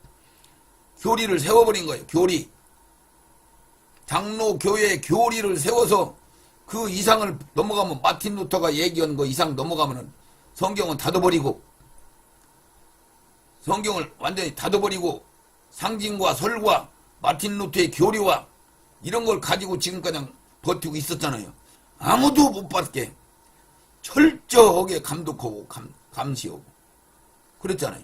교리를 세워버린 거예요. 교리. 장로 교회의 교리를 세워서 그 이상을 넘어가면 마틴 루터가 얘기한 거 이상 넘어가면은 성경은 닫아버리고 성경을 완전히 닫아버리고 상징과 설과 마틴 루터의 교리와 이런 걸 가지고 지금까지 버티고 있었잖아요. 아무도 못 받게 철저하게 감독하고 감시하고 그랬잖아요.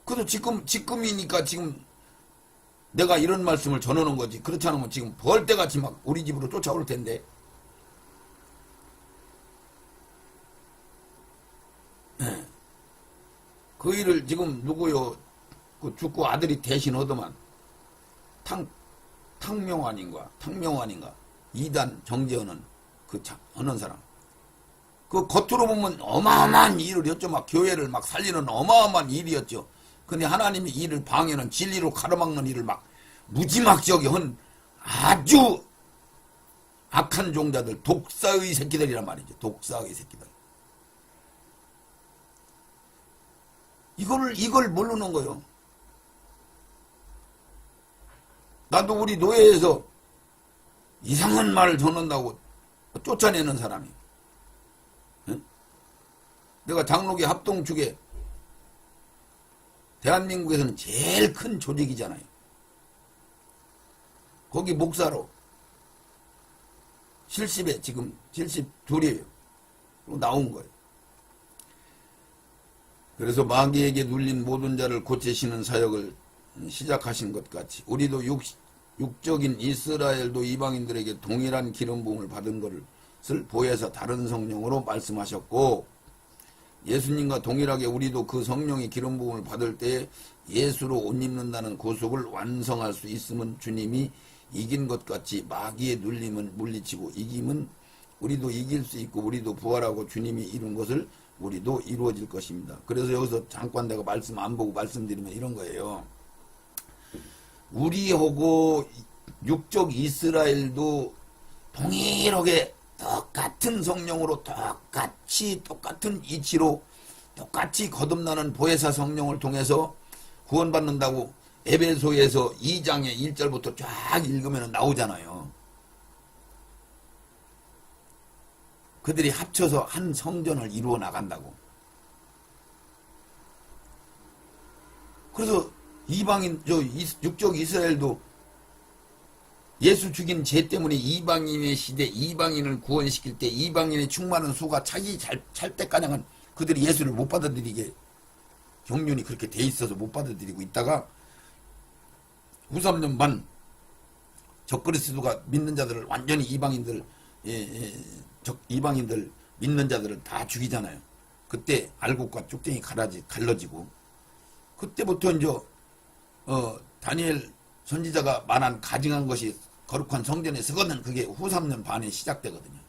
그래도 지금이니까 지금 내가 이런 말씀을 전하는 거지. 그렇지 않으면 지금 벌떼같이 막 우리 집으로 쫓아올 텐데. 네. 그 일을 지금 누구요? 그 죽고 아들이 대신 하더만 탕명환인가 이단 정재현은 하는 사람. 그 겉으로 보면 어마어마한 일을 했죠. 막 교회를 막 살리는 어마어마한 일이었죠. 근데 하나님이 이를 방해는 진리로 가로막는 일을 막 무지막지하게 한 아주 악한 종자들, 독사의 새끼들이란 말이죠. 독사의 새끼들. 이걸 모르는 거예요. 나도 우리 노예에서 이상한 말을 전한다고 쫓아내는 사람이. 응? 내가 장로계 합동축에 대한민국에서는 제일 큰 조직이잖아요. 거기 목사로 70에 지금 72이에요. 나온 거예요. 그래서 마귀에게 눌린 모든 자를 고치시는 사역을 시작하신 것 같이 우리도 육적인 이스라엘도 이방인들에게 동일한 기름 부음을 받은 것을 보혜사 다른 성령으로 말씀하셨고 예수님과 동일하게 우리도 그 성령의 기름 부음을 받을 때에 예수로 옷 입는다는 구속을 완성할 수 있으면 주님이 이긴 것 같이 마귀의 눌림은 물리치고 이김은 우리도 이길 수 있고 우리도 부활하고 주님이 이룬 것을 우리도 이루어질 것입니다. 그래서 여기서 잠깐 내가 말씀 안 보고 말씀드리면 이런 거예요. 우리하고 육적 이스라엘도 동일하게 똑같은 성령으로 똑같은 이치로 똑같이 거듭나는 보혜사 성령을 통해서 구원받는다고 에베소에서 2장의 1절부터 쫙 읽으면 나오잖아요. 그들이 합쳐서 한 성전을 이루어 나간다고. 그래서 육적 이스라엘도 예수 죽인 죄 때문에 이방인의 시대, 이방인을 구원시킬 때 이방인의 충만한 수가 차기 찰 때까지는 그들이 예수를 못 받아들이게 경륜이 그렇게 돼 있어서 못 받아들이고 있다가 후 3년 반 적그리스도가 믿는 자들을 완전히 이방인들 믿는 자들을 다 죽이잖아요. 그때 알곡과 쭉쟁이 갈라지고 그때부터 이제 다니엘 선지자가 말한 가증한 것이 거룩한 성전에 서거는 그게 후 3년 반에 시작되거든요.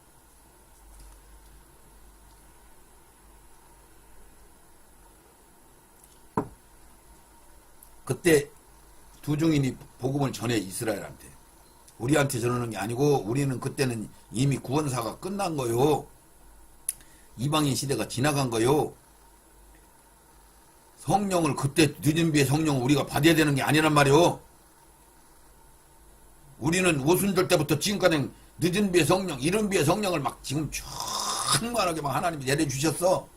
그때 두 증인이 복음을 전해 이스라엘한테. 우리한테 저러는 게 아니고 우리는 그때는 이미 구원사가 끝난 거요. 이방인 시대가 지나간 거요. 성령을 그때 늦은 비에 성령을 우리가 받아야 되는 게 아니란 말이요. 우리는 오순절 때부터 지금까지 늦은 비에 성령, 이른 비에 성령을 막 지금 충만하게 막 하나님이 내려주셨어.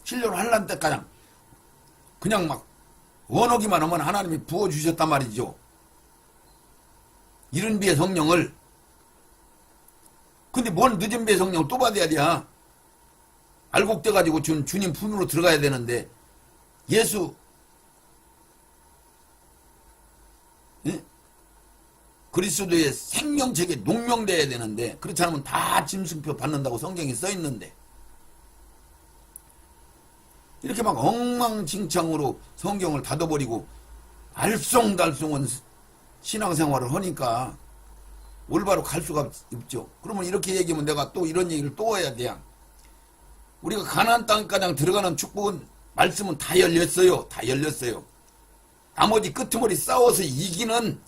7년 환란 때까지 그냥 막 원하기만 하면 하나님이 부어주셨단 말이죠. 이른 비에 성령을. 근데 뭔 늦은 비에 성령을 또 받아야 돼. 알곡돼가지고 주님 품으로 들어가야 되는데 예수 그리스도의 생명책에 농명돼야 되는데 그렇지 않으면 다 짐승표 받는다고 성경에 써있는데 이렇게 막 엉망진창으로 성경을 닫아버리고 알쏭달쏭한 신앙생활을 하니까 올바로 갈 수가 없죠. 그러면 이렇게 얘기하면 내가 또 이런 얘기를 또 해야 돼. 우리가 가나안 땅가장 들어가는 축복은 말씀은 다 열렸어요. 다 열렸어요. 나머지 끄트머리 싸워서 이기는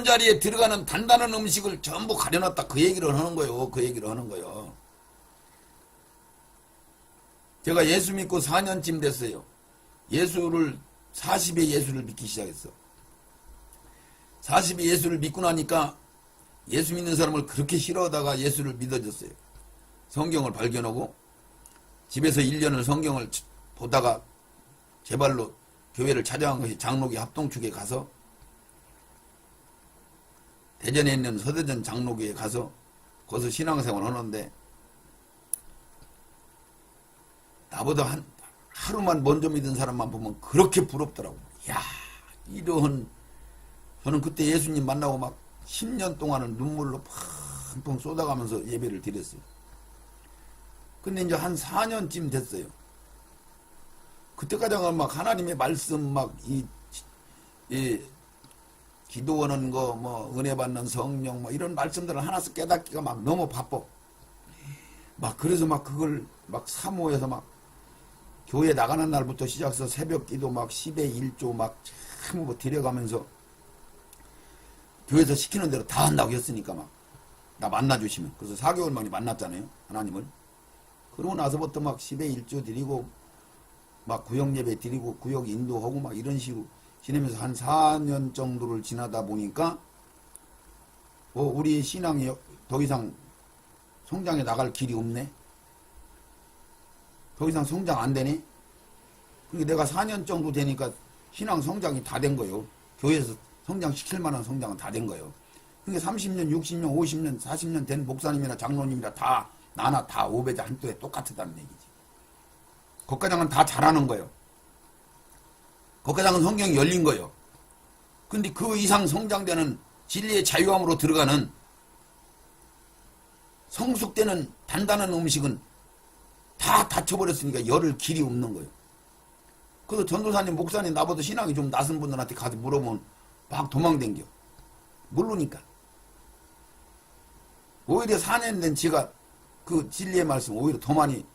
자리에 들어가는 단단한 음식을 전부 가려놨다. 그 얘기를 하는 거예요. 그 얘기를 하는 거예요. 제가 예수 믿고 4년쯤 됐어요. 40에 예수를 믿기 시작했어. 40에 예수를 믿고 나니까 예수 믿는 사람을 그렇게 싫어하다가 예수를 믿어줬어요. 성경을 발견하고 집에서 1년을 성경을 보다가 제 발로 교회를 찾아간 것이 장로교 합동축에 가서 대전에 있는 서대전 장로교에 가서 거기서 신앙생활을 하는데 나보다 하루만 먼저 믿은 사람만 보면 그렇게 부럽더라고. 야, 저는 그때 예수님 만나고 막 10년 동안은 눈물로 펑펑 쏟아가면서 예배를 드렸어요. 근데 이제 한 4년쯤 됐어요. 그때까지는 막 하나님의 말씀 기도하는 거, 은혜 받는 성령, 이런 말씀들을 하나씩 깨닫기가 막 너무 바빠. 그래서 그걸 사모해서 교회 나가는 날부터 시작해서 새벽 기도 10에 1조 참 드려가면서 교회에서 시키는 대로 다 한다고 했으니까 나 만나주시면. 그래서 4개월 만에 만났잖아요. 하나님을. 그러고 나서부터 10에 1조 드리고 구역 예배 드리고 구역 인도하고 이런 식으로 지내면서 한 4년 정도를 지나다 보니까 우리 신앙이 더 이상 성장해 나갈 길이 없네. 더 이상 성장 안 되네. 그러니까 내가 4년 정도 되니까 신앙 성장이 다 된 거예요. 교회에서 성장시킬 만한 성장은 다 된 거예요. 그러니까 30년, 60년, 50년, 40년 된 목사님이나 장로님이나 다 나나 다 오배자 한도에 똑같다는 얘기지. 거과장은 다 잘하는 거예요. 거과장은 성경이 열린 거예요. 근데 그 이상 성장되는 진리의 자유함으로 들어가는 성숙되는 단단한 음식은 다 닫혀버렸으니까 열을 길이 없는 거예요. 그래서 전도사님, 목사님 나보다 신앙이 좀 낮은 분들한테 가서 물어보면 막 도망댕겨. 모르니까. 오히려 4년 된 지가 그 진리의 말씀 오히려 더 많이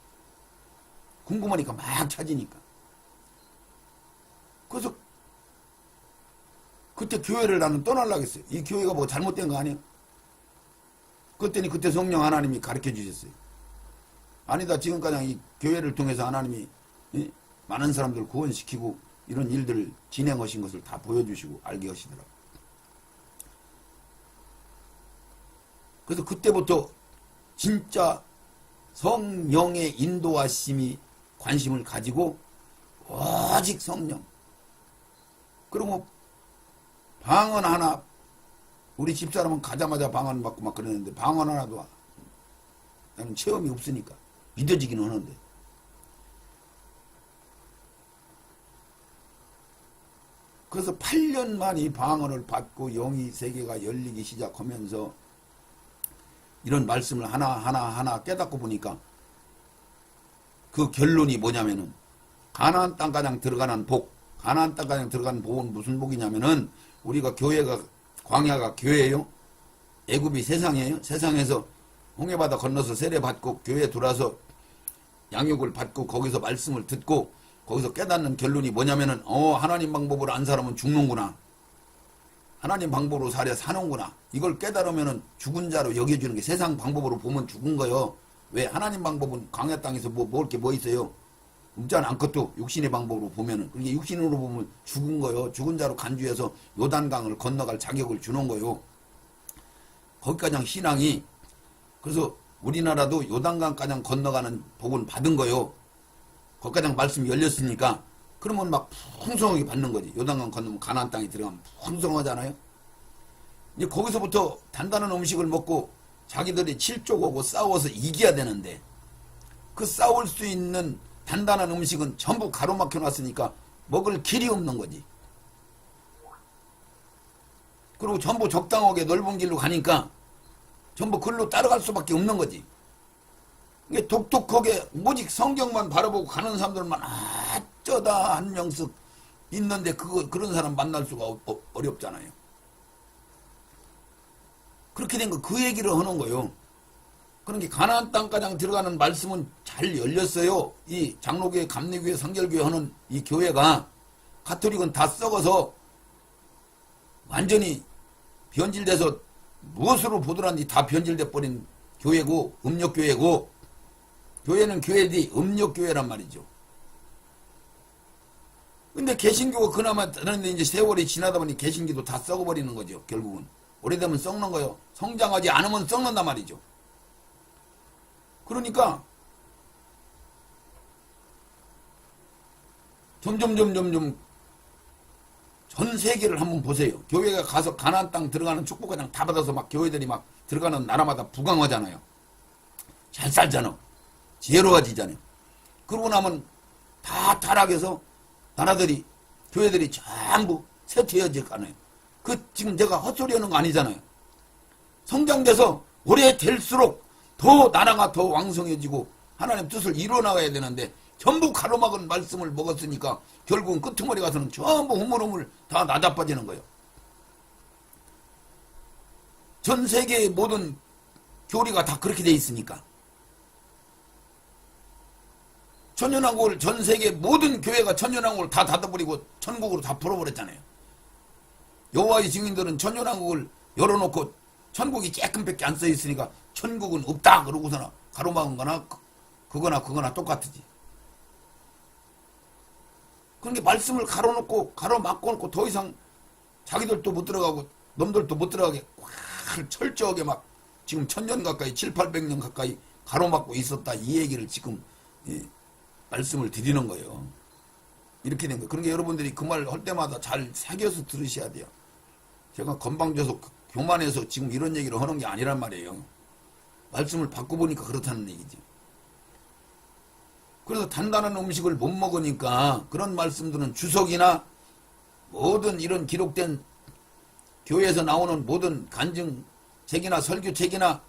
궁금하니까 막 찾으니까. 그래서 그때 교회를 나는 떠나려고 했어요. 이 교회가 뭐 잘못된 거 아니야? 그랬더니 그때 성령 하나님이 가르쳐 주셨어요. 아니다, 지금까지 이 교회를 통해서 하나님이 많은 사람들 구원시키고 이런 일들을 진행하신 것을 다 보여주시고 알게 하시더라고요. 그래서 그때부터 진짜 성령의 인도하심이 관심을 가지고 오직 성령. 그리고 방언 하나, 우리 집사람은 가자마자 방언 받고 막 그러는데 방언 하나도 나는 체험이 없으니까 믿어지기는 하는데. 그래서 8년 만에 방언을 받고 영이 세계가 열리기 시작하면서 이런 말씀을 하나 깨닫고 보니까 그 결론이 뭐냐면은 가나안 땅가장 들어가는 복, 가나안 땅가장 들어가는 복은 무슨 복이냐면은 우리가 교회가 광야가 교회예요. 애굽이 세상이에요. 세상에서 홍해바다 건너서 세례받고 교회에 들어와서 양육을 받고 거기서 말씀을 듣고 거기서 깨닫는 결론이 뭐냐면은 하나님 방법으로 안 살면 죽는구나. 하나님 방법으로 살아야 사는구나. 이걸 깨달으면은 죽은 자로 여겨주는 게 세상 방법으로 보면 죽은 거요. 왜? 하나님 방법은 광야 땅에서 먹을 게 뭐 있어요? 없잖아. 아무것도 육신의 방법으로 보면은. 그게 육신으로 보면 죽은 거요. 죽은 자로 간주해서 요단강을 건너갈 자격을 주는 거요. 거기까지 신앙이. 그래서 우리나라도 요단강까지 건너가는 복은 받은 거요. 거기까지 말씀이 열렸으니까. 그러면 막 풍성하게 받는 거지. 요단강 건너면 가나안 땅에 들어가면 풍성하잖아요. 이제 거기서부터 단단한 음식을 먹고 자기들이 칠족하고 싸워서 이겨야 되는데 그 싸울 수 있는 단단한 음식은 전부 가로막혀 놨으니까 먹을 길이 없는 거지. 그리고 전부 적당하게 넓은 길로 가니까 전부 글로 따라갈 수밖에 없는 거지. 이게 독특하게 오직 성경만 바라보고 가는 사람들만 어쩌다 한 명씩 있는데 그런 사람 만날 수가 어렵잖아요. 그렇게 된 거 그 얘기를 하는 거예요. 그런 게 가나안 땅가장 들어가는 말씀은 잘 열렸어요. 이 장로교회, 감리교회, 성결교회 하는 이 교회가 가톨릭은 다 썩어서 완전히 변질돼서 무엇으로 보더란지 다 변질돼 버린 교회고 음력교회고 교회는 교회지 음력교회란 말이죠. 근데 개신교가 그나마 그런데 이제 세월이 지나다 보니 개신교도 다 썩어버리는 거죠. 결국은 오래되면 썩는 거예요. 성장하지 않으면 썩는단 말이죠. 그러니까 점점 전 세계를 한번 보세요. 교회가 가서 가나안 땅 들어가는 축복 그냥 다 받아서 막 교회들이 막 들어가는 나라마다 부강하잖아요. 잘 살잖아. 지혜로워지잖아요. 그러고 나면 다 타락해서 나라들이 교회들이 전부 쇠퇴해질 거아니에요. 지금 제가 헛소리 하는 거 아니잖아요. 성장돼서 오래 될수록 더 나라가 더 왕성해지고 하나님 뜻을 이뤄나가야 되는데 전부 가로막은 말씀을 먹었으니까 결국은 끄트머리 가서는 전부 우물우물 다 나자빠지는 거예요. 전 세계의 모든 교리가 다 그렇게 돼 있으니까. 천년왕국을 전 세계 모든 교회가 천년왕국을 다 닫아버리고 천국으로 다 풀어버렸잖아요. 여호와의 증인들은 천년왕국을 열어놓고 천국이 조금밖에 안 써있으니까 천국은 없다 그러고서나 가로막은 거나 그거나 똑같으지. 그러니까 말씀을 가로놓고 가로막고 놓고 더 이상 자기들도 못 들어가고 놈들도 못 들어가게 철저하게 막 지금 1000년 가까이 700~800년 가까이 가로막고 있었다 이 얘기를 지금 말씀을 드리는 거예요. 이렇게 된 거예요. 그러니까 여러분들이 그 말 할 때마다 잘 새겨서 들으셔야 돼요. 제가 건방져서 교만해서 지금 이런 얘기를 하는 게 아니란 말이에요. 말씀을 바꿔보니까 그렇다는 얘기지. 그래서 단단한 음식을 못 먹으니까 그런 말씀들은 주석이나 모든 이런 기록된 교회에서 나오는 모든 간증책이나 설교책이나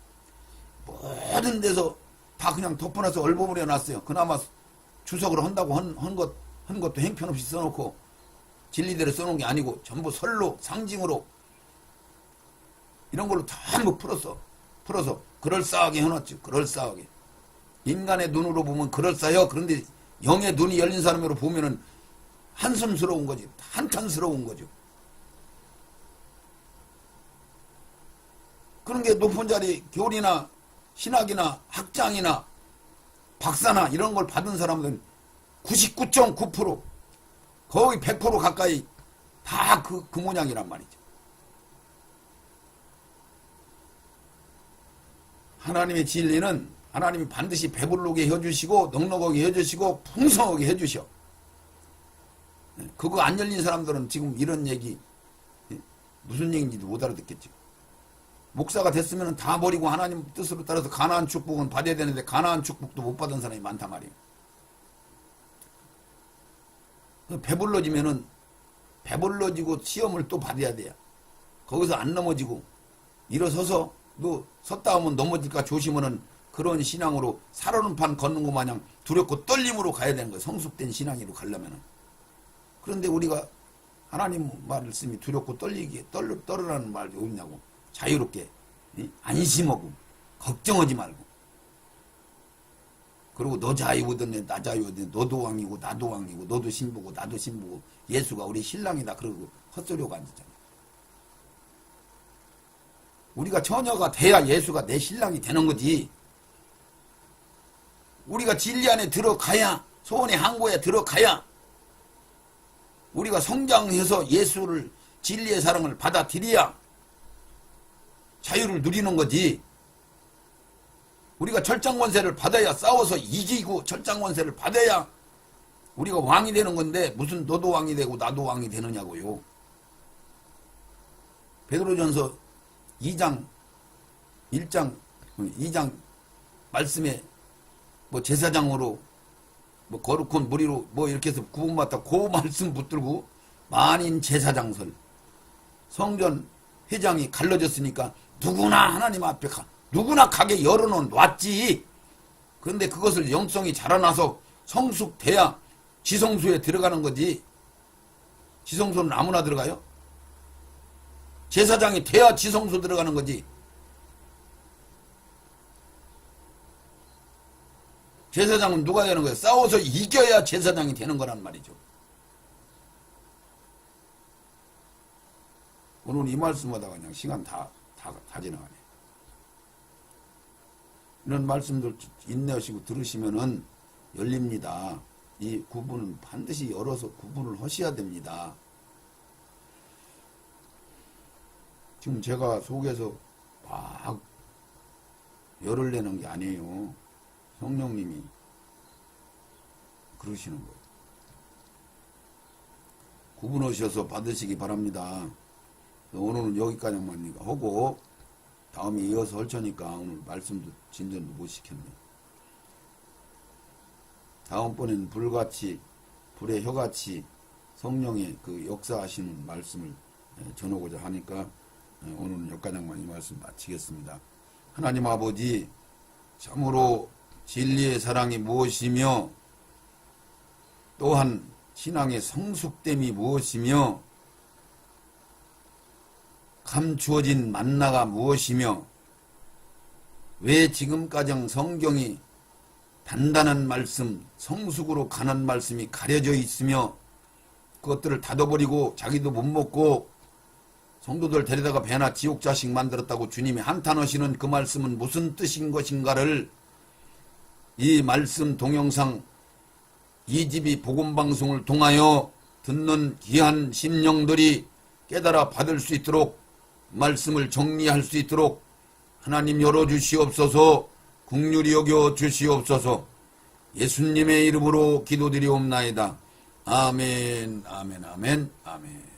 모든 데서 다 그냥 덮어놔서 얼버무려 놨어요. 그나마 주석으로 한다고 한 것도 행편없이 써놓고 진리대로 써놓은 게 아니고 전부 설로 상징으로 이런 걸로 전부 풀어서 그럴싸하게 해놨죠. 그럴싸하게. 인간의 눈으로 보면 그럴싸해요. 그런데 영의 눈이 열린 사람으로 보면은 한숨스러운 거지. 한탄스러운 거죠. 그런 게 높은 자리 교리나 신학이나 학장이나 박사나 이런 걸 받은 사람들은 99.9% 거의 100% 가까이 다 그 모양이란 말이죠. 하나님의 진리는 하나님이 반드시 배부르게 해주시고 넉넉하게 해주시고 풍성하게 해주셔. 그거 안 열린 사람들은 지금 이런 얘기 무슨 얘기인지도 못 알아듣겠죠. 목사가 됐으면 다 버리고 하나님 뜻으로 따라서 가나안 축복은 받아야 되는데 가나안 축복도 못 받은 사람이 많단 말이에요. 배불러지면은 배불러지고 시험을 또 받아야 돼요. 거기서 안 넘어지고 일어서서 너 섰다 하면 넘어질까 조심하는 그런 신앙으로 살아오는 판 걷는 것 마냥 두렵고 떨림으로 가야 되는 거예요. 성숙된 신앙으로 가려면은. 그런데 우리가 하나님 말씀이 두렵고 떨으라는 말이 없냐고. 자유롭게 안심하고 걱정하지 말고 그리고 너 자유든 나 자유든 너도 왕이고 나도 왕이고 너도 신부고 나도 신부고 예수가 우리 신랑이다 그러고 헛소리하고 앉았잖아. 우리가 처녀가 돼야 예수가 내 신랑이 되는 거지. 우리가 진리 안에 들어가야 소원의 항구에 들어가야 우리가 성장해서 예수를 진리의 사랑을 받아들여야 자유를 누리는 거지. 우리가 철장권세를 받아야 싸워서 이기고 철장권세를 받아야 우리가 왕이 되는 건데 무슨 너도 왕이 되고 나도 왕이 되느냐고요. 베드로전서 2장 2장 말씀에 뭐 제사장으로 뭐 거룩한 무리로 뭐 이렇게 해서 구분받다 그 말씀 붙들고 만인 제사장설 성전 회장이 갈라졌으니까 누구나 하나님 앞에 누구나 가게 열어놓은 놨지. 그런데 그것을 영성이 자라나서 성숙돼야 지성소에 들어가는 거지. 지성소는 아무나 들어가요? 제사장이 돼야 지성소 들어가는 거지. 제사장은 누가 되는 거예요? 싸워서 이겨야 제사장이 되는 거란 말이죠. 오늘 이 말씀하다가 그냥 시간 다 지나가네. 이런 말씀들 인내하시고 들으시면은 열립니다. 이 구분은 반드시 열어서 구분을 하셔야 됩니다. 지금 제가 속에서 막 열을 내는 게 아니에요. 성령님이 그러시는 거예요. 구분하셔서 받으시기 바랍니다. 오늘은 여기까지만 하고 다음에 이어서 할 테니까 오늘 말씀도 진전도 못 시켰네. 다음번에는 불같이 불의 혀같이 성령의 그 역사하시는 말씀을 전하고자 하니까 오늘은 여기까지만 이 말씀 마치겠습니다. 하나님 아버지, 참으로 진리의 사랑이 무엇이며 또한 신앙의 성숙됨이 무엇이며 감추어진 만나가 무엇이며 왜 지금까지 성경이 단단한 말씀, 성숙으로 가는 말씀이 가려져 있으며 그것들을 닫아버리고 자기도 못 먹고 성도들 데려다가 배나 지옥 자식 만들었다고 주님이 한탄하시는 그 말씀은 무슨 뜻인 것인가를 이 말씀 동영상 2집이 복음방송을 통하여 듣는 귀한 심령들이 깨달아 받을 수 있도록 말씀을 정리할 수 있도록 하나님 열어주시옵소서. 긍휼히 여겨 주시옵소서. 예수님의 이름으로 기도드리옵나이다. 아멘, 아멘, 아멘, 아멘.